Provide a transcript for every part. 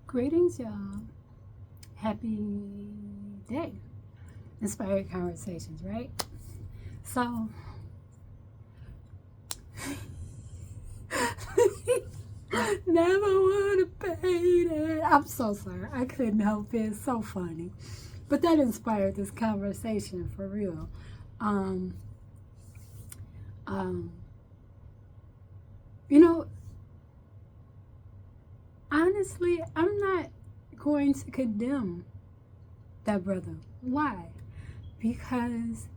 Greetings, y'all. Happy day. Inspired conversations, right? So, never would have paid it. I'm so sorry. I couldn't help it. It's so funny. But that inspired this conversation for real. Um, um, you know, honestly, I'm not going to condemn that brother. Why? Because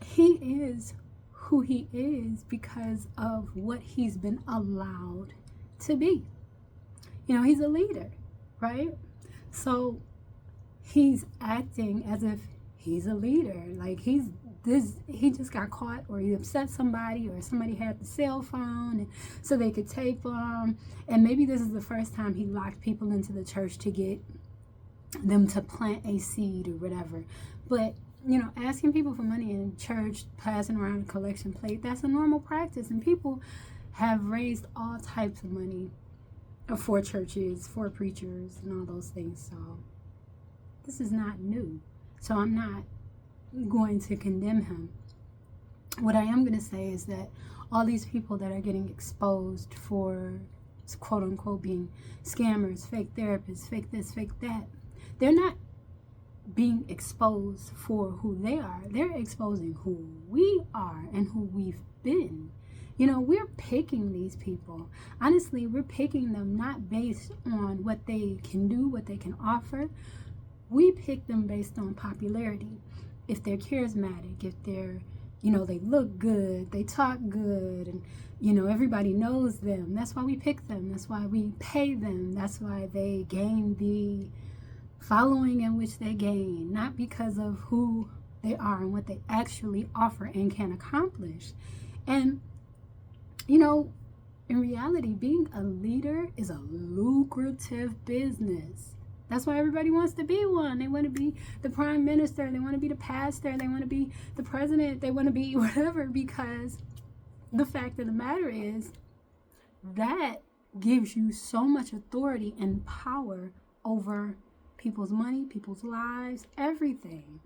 he is who he is because of what he's been allowed to be. He's a leader, right? So he's acting as if he's a leader. Like he just got caught, or he upset somebody, or somebody had the cell phone and so they could tape him. And maybe this is the first time he locked people into the church to get them to plant a seed or whatever. But asking people for money in church, passing around a collection plate, that's a normal practice. And people have raised all types of money for churches, for preachers, and all those things. So this is not new. So I'm not going to condemn him. What I am going to say is that all these people that are getting exposed for quote unquote being scammers, fake therapists, fake this, fake that, they're not being exposed for who they are. They're exposing who we are and who we've been. We're picking these people. Honestly, we're picking them not based on what they can do, what they can offer. We pick them based on popularity. If they're charismatic, if they're, they look good, they talk good, and, everybody knows them. That's why we pick them. That's why we pay them. That's why they gain the following in which they gain, not because of who they are and what they actually offer and can accomplish. And, in reality, being a leader is a lucrative business. That's why everybody wants to be one. They want to be the prime minister. They want to be the pastor. They want to be the president. They want to be whatever, because the fact of the matter is that gives you so much authority and power over people's money, people's lives, everything.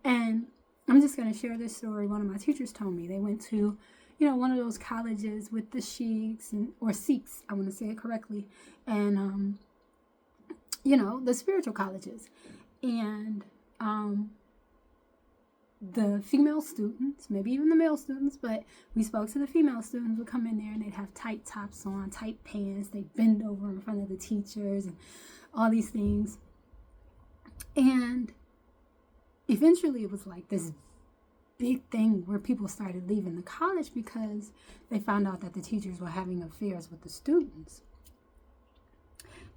And I'm just going to share this story. One of my teachers told me they went to, one of those colleges with the sheiks or Sikhs, I want to say it correctly, and the spiritual colleges. And the female students, maybe even the male students, but we spoke to the female students, would come in there and they'd have tight tops on, tight pants, they'd bend over in front of the teachers and all these things. And eventually it was like this big thing where people started leaving the college because they found out that the teachers were having affairs with the students.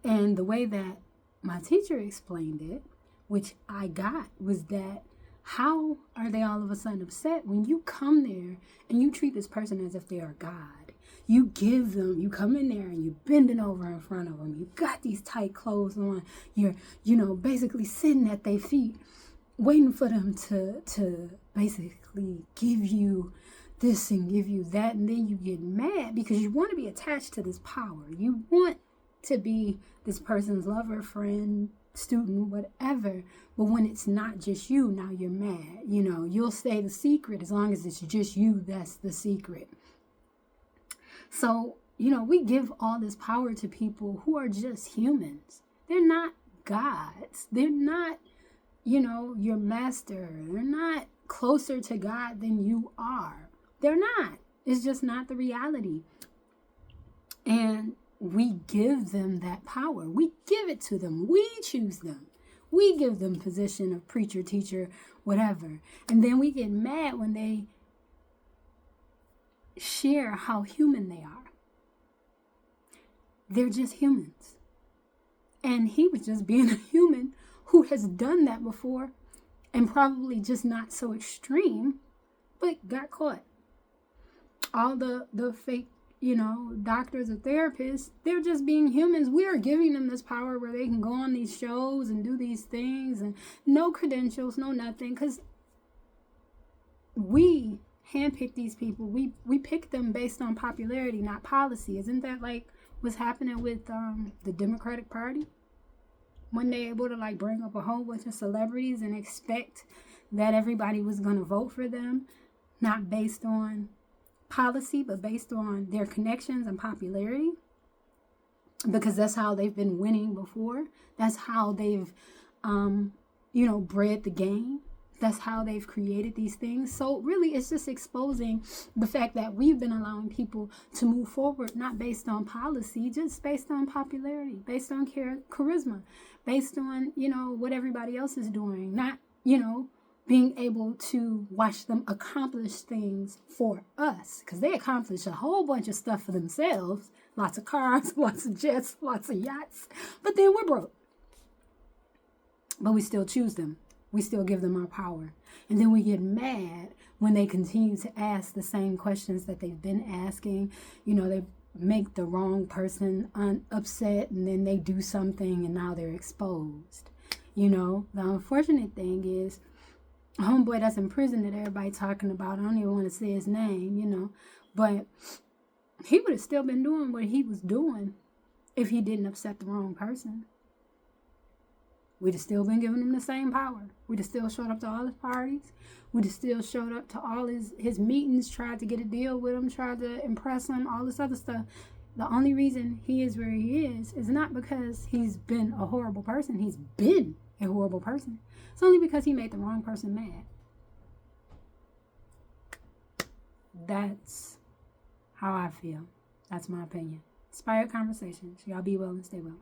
And the way that my teacher explained it, which I got, was that how are they all of a sudden upset when you come there and you treat this person as if they are God? You come in there and you're bending over in front of them. You got these tight clothes on. You're, basically sitting at their feet, waiting for them to basically give you this and give you that. And then you get mad because you want to be attached to this power. You want to be this person's lover, friend, student, whatever. But when it's not just you, now you're mad. You'll stay the secret as long as it's just you. That's the secret. So, we give all this power to people who are just humans. They're not gods. They're not, your master. They're not closer to God than you are. They're not. It's just not the reality. And we give them that power. We give it to them. We choose them. We give them position of preacher, teacher, whatever. And then we get mad when they share how human they are. They're just humans. And he was just being a human who has done that before, and probably just not so extreme, but got caught. All the fake, doctors or therapists, they're just being humans. We are giving them this power where they can go on these shows and do these things and no credentials, no nothing, because we handpick these people. We pick them based on popularity, not policy. Isn't that like what's happening with the Democratic Party? When they're able to like bring up a whole bunch of celebrities and expect that everybody was going to vote for them, not based on policy, but based on their connections and popularity, because that's how they've been winning before. That's how they've, bred the game. That's how they've created these things. So really, it's just exposing the fact that we've been allowing people to move forward, not based on policy, just based on popularity, based on charisma, based on, what everybody else is doing, not, being able to watch them accomplish things for us, because they accomplish a whole bunch of stuff for themselves. Lots of cars, lots of jets, lots of yachts. But then we're broke. But we still choose them. We still give them our power. And then we get mad when they continue to ask the same questions that they've been asking. They make the wrong person upset, and then they do something and now they're exposed. The unfortunate thing is, homeboy that's in prison that everybody talking about, I don't even want to say his name, but he would have still been doing what he was doing if he didn't upset the wrong person. We'd have still been giving him the same power. We'd have still showed up to all his parties. We'd have still showed up to all his meetings, tried to get a deal with him, tried to impress him, all this other stuff. The only reason he is where he is not because he's been a horrible person. He's been a horrible person. It's only because he made the wrong person mad. That's how I feel. That's my opinion. Inspired Conversations. Y'all be well and stay well.